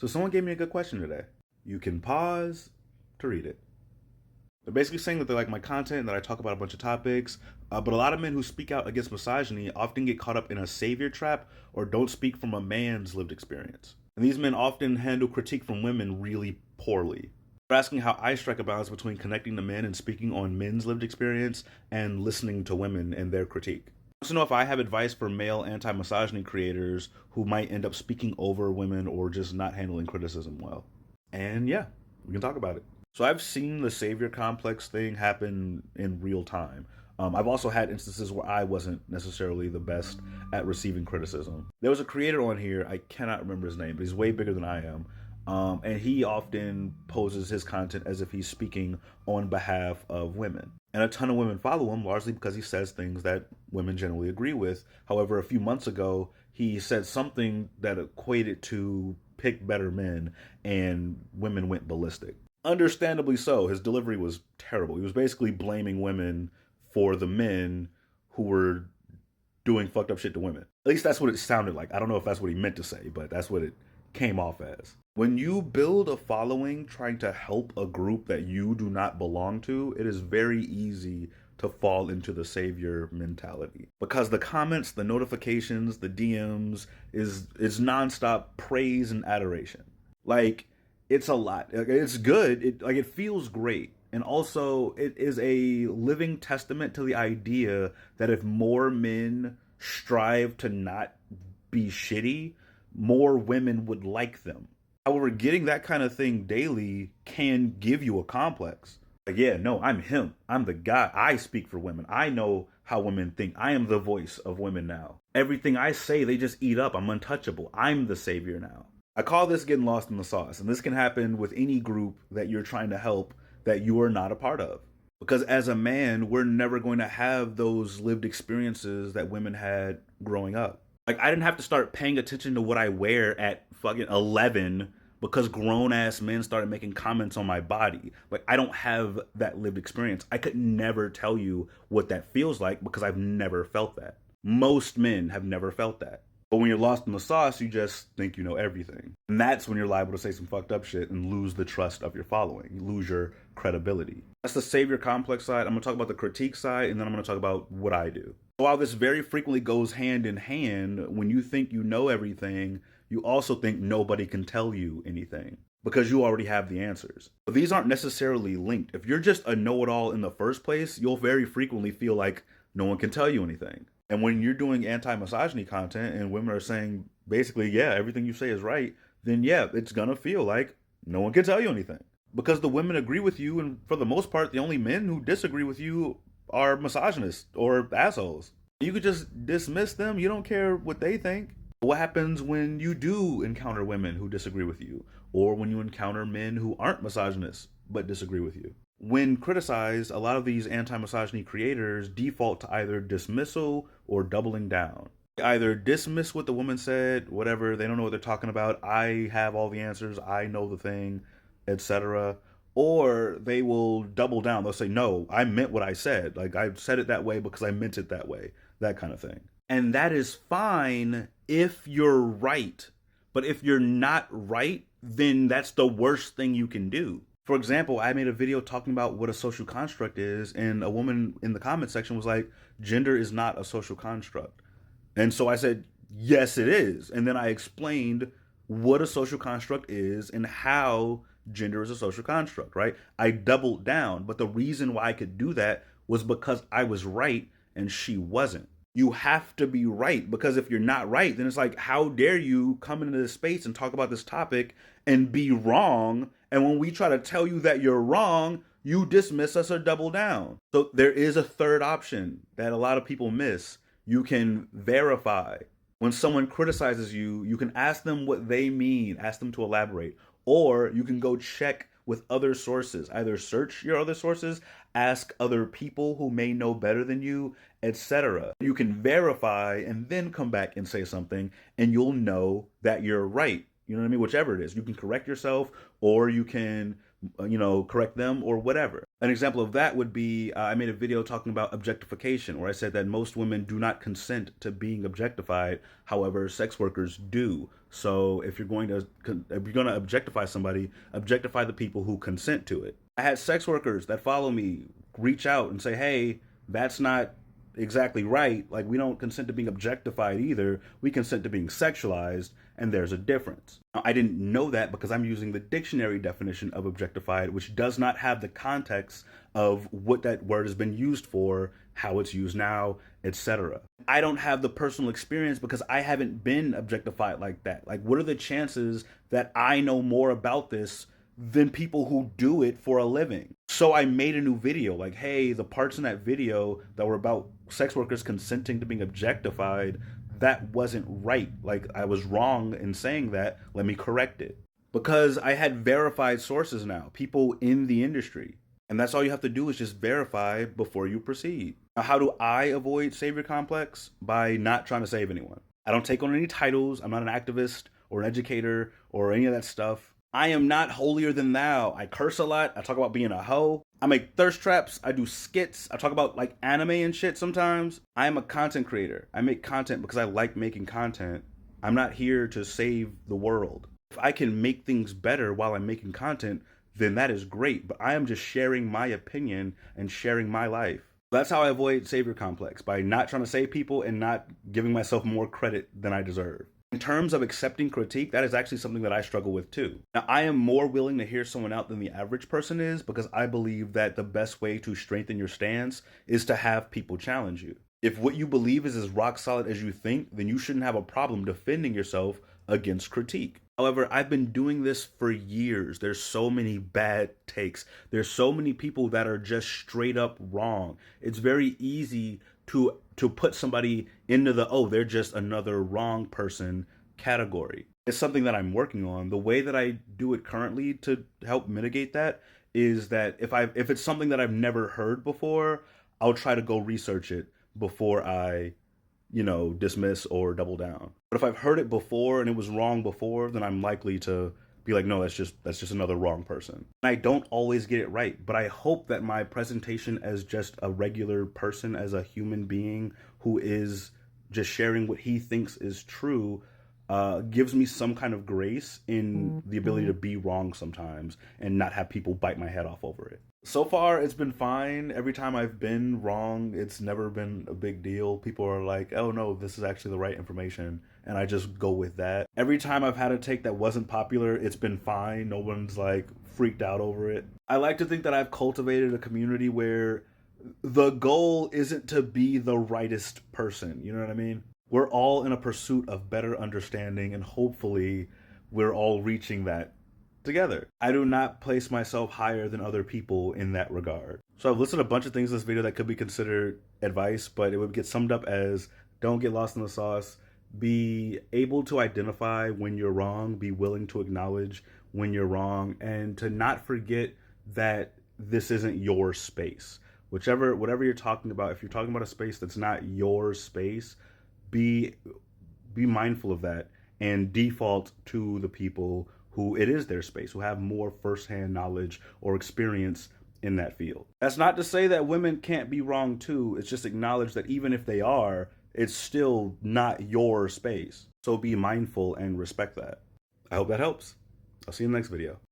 So someone gave me a good question today. You can pause to read it. They're basically saying that they like my content and that I talk about a bunch of topics, but a lot of men who speak out against misogyny often get caught up in a savior trap or don't speak from a man's lived experience. And these men often handle critique from women really poorly. They're asking how I strike a balance between connecting to men and speaking on men's lived experience and listening to women and their critique. I want to know if I have advice for male anti-misogyny creators who might end up speaking over women or just not handling criticism well. And yeah, we can talk about it. So I've seen the savior complex thing happen in real time. I've also had instances where I wasn't necessarily the best at receiving criticism. There was a creator on here, I cannot remember his name, but he's way bigger than I am. And he often poses his content as if he's speaking on behalf of women. And a ton of women follow him, largely because he says things that women generally agree with. However, a few months ago, he said something that equated to pick better men, and women went ballistic. Understandably so. His delivery was terrible. He was basically blaming women for the men who were doing fucked up shit to women. At least that's what it sounded like. I don't know if that's what he meant to say, but that's what it came off as. When you build a following trying to help a group that you do not belong to, it is very easy to fall into the savior mentality. Because the comments, the notifications, the DMs is nonstop praise and adoration. Like, it's a lot. It's good. It feels great. And also, it is a living testament to the idea that if more men strive to not be shitty, more women would like them. However, getting that kind of thing daily can give you a complex. Like, yeah, no, I'm him. I'm the guy. I speak for women. I know how women think. I am the voice of women now. Everything I say, they just eat up. I'm untouchable. I'm the savior now. I call this getting lost in the sauce. And this can happen with any group that you're trying to help that you are not a part of. Because as a man, we're never going to have those lived experiences that women had growing up. Like, I didn't have to start paying attention to what I wear at fucking 11 because grown ass men started making comments on my body. Like, I don't have that lived experience. I could never tell you what that feels like because I've never felt that. Most men have never felt that. But when you're lost in the sauce, you just think you know everything. And that's when you're liable to say some fucked up shit and lose the trust of your following. You lose your credibility. That's the savior complex side. I'm going to talk about the critique side, and then I'm going to talk about what I do. While this very frequently goes hand in hand, when you think you know everything, you also think nobody can tell you anything because you already have the answers. But these aren't necessarily linked. If you're just a know-it-all in the first place, you'll very frequently feel like no one can tell you anything. And when you're doing anti-misogyny content and women are saying basically, yeah, everything you say is right, then yeah, it's gonna feel like no one can tell you anything. Because the women agree with you, and for the most part, the only men who disagree with you are misogynists or assholes. You could just dismiss them. You don't care what they think. What happens when you do encounter women who disagree with you? Or when you encounter men who aren't misogynists but disagree with you? When criticized, a lot of these anti-misogyny creators default to either dismissal or doubling down. They either dismiss what the woman said, whatever, they don't know what they're talking about, I have all the answers, I know the thing, etc. Or they will double down. They'll say, no, I meant what I said. Like, I said it that way because I meant it that way. That kind of thing. And that is fine if you're right. But if you're not right, then that's the worst thing you can do. For example, I made a video talking about what a social construct is, and a woman in the comment section was like, gender is not a social construct. And so I said, yes, it is. And then I explained what a social construct is and how gender is a social construct, right? I doubled down, but the reason why I could do that was because I was right and she wasn't. You have to be right, because if you're not right, then it's like, how dare you come into this space and talk about this topic and be wrong? And when we try to tell you that you're wrong, you dismiss us or double down. So there is a third option that a lot of people miss. You can verify. When someone criticizes you, you can ask them what they mean, ask them to elaborate. Or you can go check with other sources. Either search your other sources, ask other people who may know better than you, etc. You can verify and then come back and say something, and you'll know that you're right. You know what I mean? Whichever it is, you can correct yourself, or you can, correct them, or whatever. An example of that would be I made a video talking about objectification, where I said that most women do not consent to being objectified. However, sex workers do. So if you're going to objectify somebody, objectify the people who consent to it. I had sex workers that follow me reach out and say, "Hey, that's not exactly right. Like, we don't consent to being objectified either. We consent to being sexualized, and there's a difference." Now, I didn't know that because I'm using the dictionary definition of objectified, which does not have the context of what that word has been used for, how it's used now, etc. I don't have the personal experience because I haven't been objectified like that. Like, what are the chances that I know more about this than people who do it for a living? So I made a new video like, hey, the parts in that video that were about sex workers consenting to being objectified, that wasn't right. Like, I was wrong in saying that. Let me correct it. Because I had verified sources now, people in the industry. And that's all you have to do is just verify before you proceed. Now, how do I avoid savior complex? By not trying to save anyone. I don't take on any titles. I'm not an activist or an educator or any of that stuff. I am not holier than thou. I curse a lot. I talk about being a hoe. I make thirst traps. I do skits. I talk about like anime and shit sometimes. I am a content creator. I make content because I like making content. I'm not here to save the world. If I can make things better while I'm making content, then that is great. But I am just sharing my opinion and sharing my life. That's how I avoid savior complex, by not trying to save people and not giving myself more credit than I deserve. In terms of accepting critique, that is actually something that I struggle with too. Now, I am more willing to hear someone out than the average person is, because I believe that the best way to strengthen your stance is to have people challenge you. If what you believe is as rock solid as you think, then you shouldn't have a problem defending yourself against critique. However, I've been doing this for years. There's so many bad takes. There's so many people that are just straight up wrong. It's very easy to put somebody into the, oh, they're just another wrong person category. It's something that I'm working on. The way that I do it currently to help mitigate that is that if it's something that I've never heard before, I'll try to go research it before I, dismiss or double down. But if I've heard it before and it was wrong before, then I'm likely to be like, no, that's just another wrong person. And I don't always get it right, but I hope that my presentation as just a regular person, as a human being who is just sharing what he thinks is true, gives me some kind of grace in the ability to be wrong sometimes and not have people bite my head off over it. So far, it's been fine. Every time I've been wrong, it's never been a big deal. People are like, oh no, this is actually the right information. And I just go with that. Every time I've had a take that wasn't popular, it's been fine. No one's like freaked out over it. I like to think that I've cultivated a community where the goal isn't to be the rightest person. You know what I mean? We're all in a pursuit of better understanding, and hopefully we're all reaching that together. I do not place myself higher than other people in that regard. So I've listed a bunch of things in this video that could be considered advice, but it would get summed up as: don't get lost in the sauce. Be able to identify when you're wrong, be willing to acknowledge when you're wrong, and to not forget that this isn't your space. Whatever you're talking about, if you're talking about a space that's not your space, be mindful of that and default to the people who it is their space, who have more firsthand knowledge or experience in that field. That's not to say that women can't be wrong too. It's just acknowledge that even if they are, it's still not your space. So be mindful and respect that. I hope that helps. I'll see you in the next video.